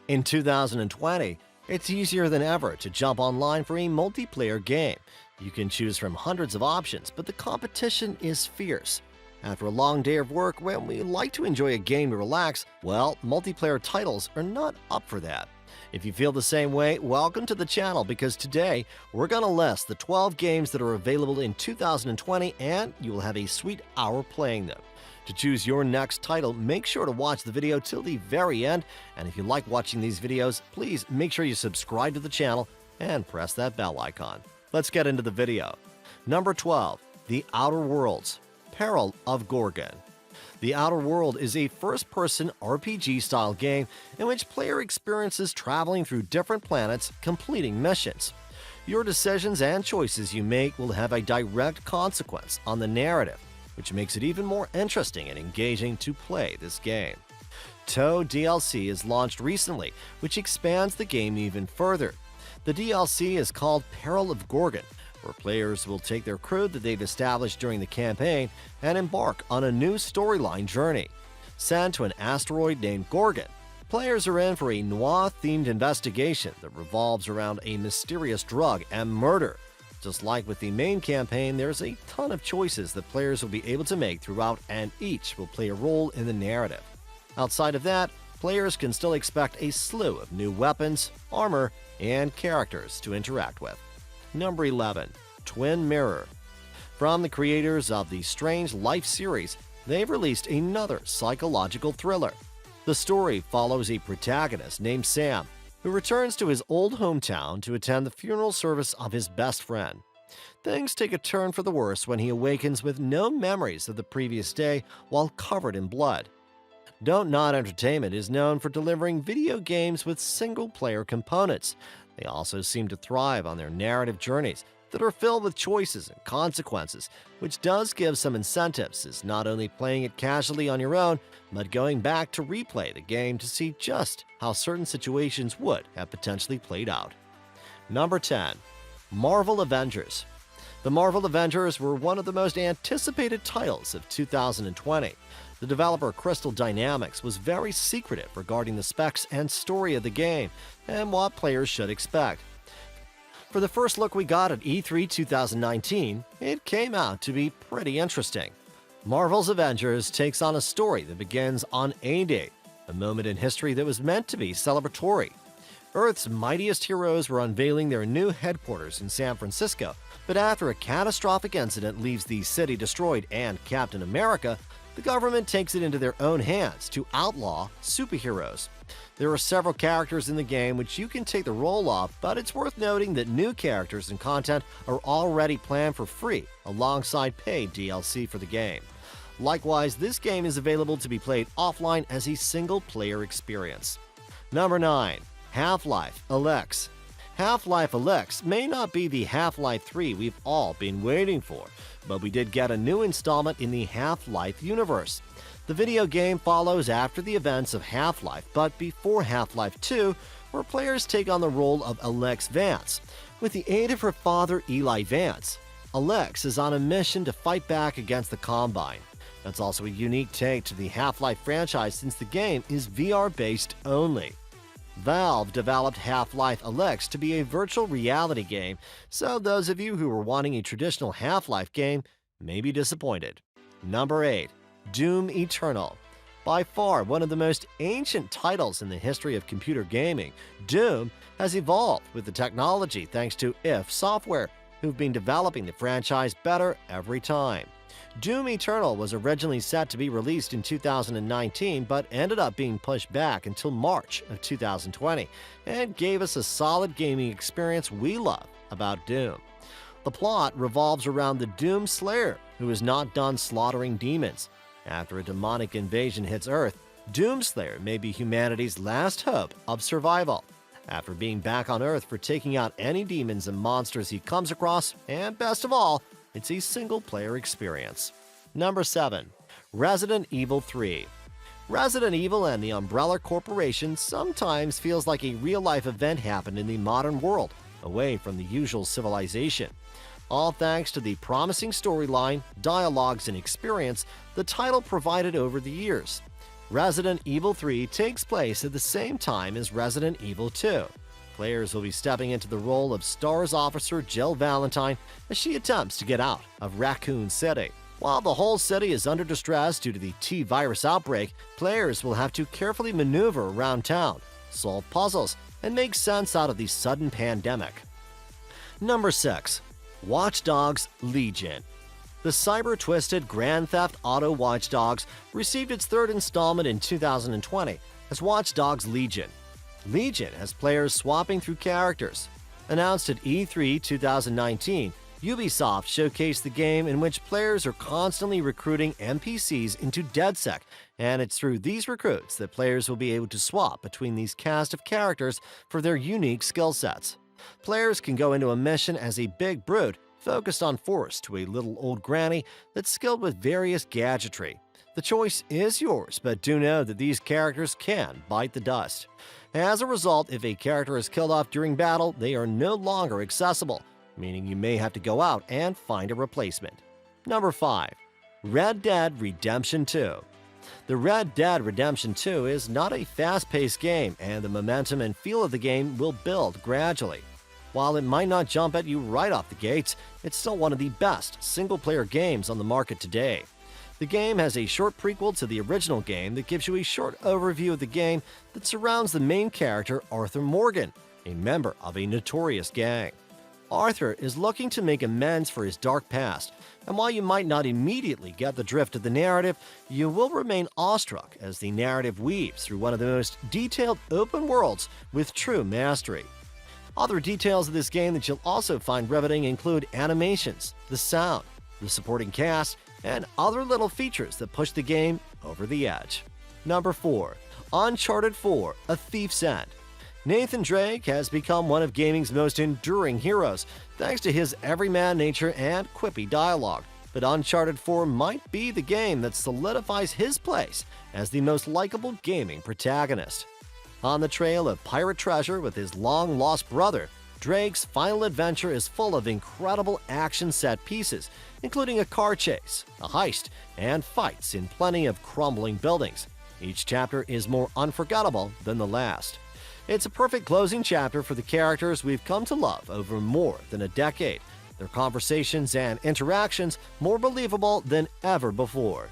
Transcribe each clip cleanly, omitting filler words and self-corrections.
In 2020, it's easier than ever to jump online for a multiplayer game. You can choose from hundreds of options, but the competition is fierce. After a long day of work, when we like to enjoy a game to relax, well, multiplayer titles are not up for that. If you feel the same way, welcome to the channel because today we're going to list the 12 games that are available in 2020 and you will have a sweet hour playing them. To choose your next title, make sure to watch the video till the very end, and if you like watching these videos, please make sure you subscribe to the channel and press that bell icon. Let's get into the video. Number 12. The Outer Worlds. Peril of Gorgon. The Outer World is a first-person RPG-style game in which player experiences traveling through different planets, completing missions. Your decisions and choices you make will have a direct consequence on the narrative, which makes it even more interesting and engaging to play this game. TOE DLC is launched recently, which expands the game even further. The DLC is called Peril of Gorgon, where players will take their crew that they've established during the campaign and embark on a new storyline journey. Sent to an asteroid named Gorgon, players are in for a noir-themed investigation that revolves around a mysterious drug and murder. Just like with the main campaign, there's a ton of choices that players will be able to make throughout, and each will play a role in the narrative. Outside of that, players can still expect a slew of new weapons, armor, and characters to interact with. Number 11. Twin Mirror. From the creators of the Strange Life series, they've released another psychological thriller. The story follows a protagonist named Sam, who returns to his old hometown to attend the funeral service of his best friend. Things take a turn for the worse when he awakens with no memories of the previous day while covered in blood. Don't Nod Entertainment is known for delivering video games with single-player components. They also seem to thrive on their narrative journeys that are filled with choices and consequences, which does give some incentives as not only playing it casually on your own, but going back to replay the game to see just how certain situations would have potentially played out. Number 10. Marvel Avengers. The Marvel Avengers were one of the most anticipated titles of 2020. The developer Crystal Dynamics was very secretive regarding the specs and story of the game and what players should expect. For the first look we got at E3 2019, it came out to be pretty interesting. Marvel's Avengers takes on a story that begins on A-Day, a moment in history that was meant to be celebratory. Earth's mightiest heroes were unveiling their new headquarters in San Francisco, but after a catastrophic incident leaves the city destroyed and Captain America, the government takes it into their own hands to outlaw superheroes. There are several characters in the game which you can take the role of, but it's worth noting that new characters and content are already planned for free alongside paid DLC for the game. Likewise, this game is available to be played offline as a single-player experience. Number 9. Half-Life ALYX. Half-Life ALYX may not be the Half-Life 3 we've all been waiting for, but we did get a new installment in the Half-Life universe. The video game follows after the events of Half-Life, but before Half-Life 2, where players take on the role of ALYX Vance. With the aid of her father, Eli Vance, ALYX is on a mission to fight back against the Combine. That's also a unique take to the Half-Life franchise since the game is VR-based only. Valve developed Half-Life ALYX to be a virtual reality game, so those of you who were wanting a traditional Half-Life game may be disappointed. Number 8. Doom Eternal. By far one of the most ancient titles in the history of computer gaming, Doom has evolved with the technology thanks to IF Software, who've been developing the franchise better every time. Doom Eternal was originally set to be released in 2019 but ended up being pushed back until March of 2020 and gave us a solid gaming experience we love about Doom. The plot revolves around the Doom Slayer, who is not done slaughtering demons. After a demonic invasion hits Earth, Doomslayer may be humanity's last hope of survival. After being back on Earth for taking out any demons and monsters he comes across, and best of all, it's a single-player experience. Number 7. Resident Evil 3. Resident Evil and the Umbrella Corporation sometimes feels like a real-life event happened in the modern world, away from the usual civilization. All thanks to the promising storyline, dialogues, and experience the title provided over the years. Resident Evil 3 takes place at the same time as Resident Evil 2. Players will be stepping into the role of STARS officer Jill Valentine as she attempts to get out of Raccoon City. While the whole city is under distress due to the T-virus outbreak, players will have to carefully maneuver around town, solve puzzles, and make sense out of the sudden pandemic. Number 6. Watch Dogs Legion. The cyber-twisted Grand Theft Auto Watch Dogs received its third installment in 2020 as Watch Dogs Legion. Legion has players swapping through characters. Announced at E3 2019, Ubisoft showcased the game in which players are constantly recruiting NPCs into DedSec, and it's through these recruits that players will be able to swap between these cast of characters for their unique skill sets. Players can go into a mission as a big brute focused on force to a little old granny that's skilled with various gadgetry. The choice is yours, but do know that these characters can bite the dust. As a result, if a character is killed off during battle, they are no longer accessible, meaning you may have to go out and find a replacement. Number 5. Red Dead Redemption 2. The Red Dead Redemption 2 is not a fast-paced game, and the momentum and feel of the game will build gradually. While it might not jump at you right off the gates, it's still one of the best single-player games on the market today. The game has a short prequel to the original game that gives you a short overview of the game that surrounds the main character Arthur Morgan, a member of a notorious gang. Arthur is looking to make amends for his dark past, and while you might not immediately get the drift of the narrative, you will remain awestruck as the narrative weaves through one of the most detailed open worlds with true mastery. Other details of this game that you'll also find riveting include animations, the sound, the supporting cast, and other little features that push the game over the edge. Number 4. Uncharted 4: A Thief's End. Nathan Drake has become one of gaming's most enduring heroes, thanks to his everyman nature and quippy dialogue. But Uncharted 4 might be the game that solidifies his place as the most likable gaming protagonist. On the trail of pirate treasure with his long-lost brother, Drake's final adventure is full of incredible action set pieces, including a car chase, a heist, and fights in plenty of crumbling buildings. Each chapter is more unforgettable than the last. It's a perfect closing chapter for the characters we've come to love over more than a decade, their conversations and interactions more believable than ever before.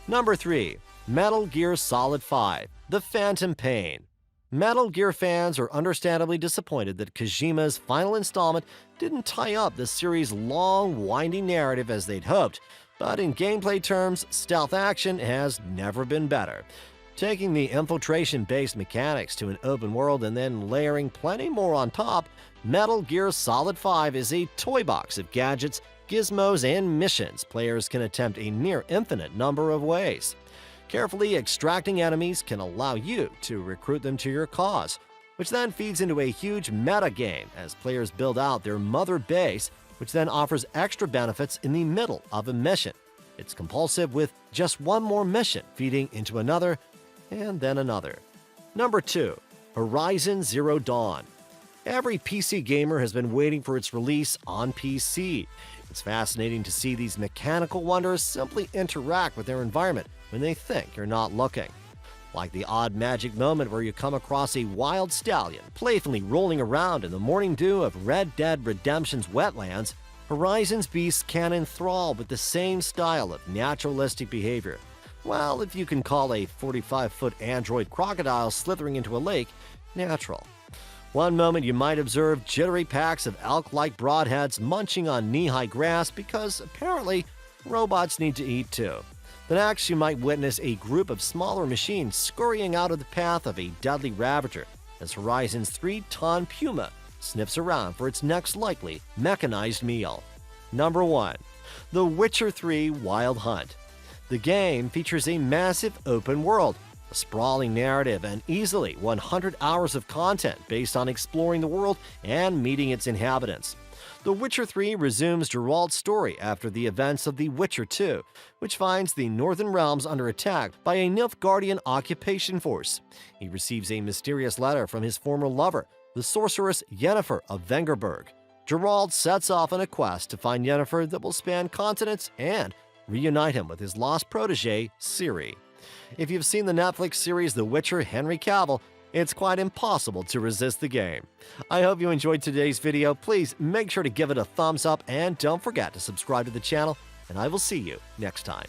Number 3. Metal Gear Solid 5: The Phantom Pain. Metal Gear fans are understandably disappointed that Kojima's final installment didn't tie up the series' long, winding narrative as they'd hoped, but in gameplay terms, stealth action has never been better. Taking the infiltration-based mechanics to an open world and then layering plenty more on top, Metal Gear Solid 5 is a toy box of gadgets, gizmos, and missions players can attempt a near infinite number of ways. Carefully extracting enemies can allow you to recruit them to your cause, which then feeds into a huge meta game as players build out their mother base, which then offers extra benefits in the middle of a mission. It's compulsive with just one more mission feeding into another, and then another. Number 2. Horizon Zero Dawn. Every PC gamer has been waiting for its release on PC. It's fascinating to see these mechanical wonders simply interact with their environment when they think you're not looking. Like the odd magic moment where you come across a wild stallion playfully rolling around in the morning dew of Red Dead Redemption's wetlands, Horizon's beasts can enthrall with the same style of naturalistic behavior. Well, if you can call a 45-foot android crocodile slithering into a lake natural. One moment you might observe jittery packs of elk-like broadheads munching on knee-high grass because apparently robots need to eat too. The next you might witness a group of smaller machines scurrying out of the path of a deadly ravager as Horizon's 3-ton Puma sniffs around for its next likely mechanized meal. Number 1. The Witcher 3: Wild Hunt. The game features a massive open world, a sprawling narrative, and easily 100 hours of content based on exploring the world and meeting its inhabitants. The Witcher 3 resumes Geralt's story after the events of The Witcher 2, which finds the Northern Realms under attack by a Nilfgaardian occupation force. He receives a mysterious letter from his former lover, the sorceress Yennefer of Vengerberg. Geralt sets off on a quest to find Yennefer that will span continents and reunite him with his lost protege, Ciri. If you've seen the Netflix series The Witcher Henry Cavill, it's quite impossible to resist the game. I hope you enjoyed today's video. Please make sure to give it a thumbs up and don't forget to subscribe to the channel, and I will see you next time.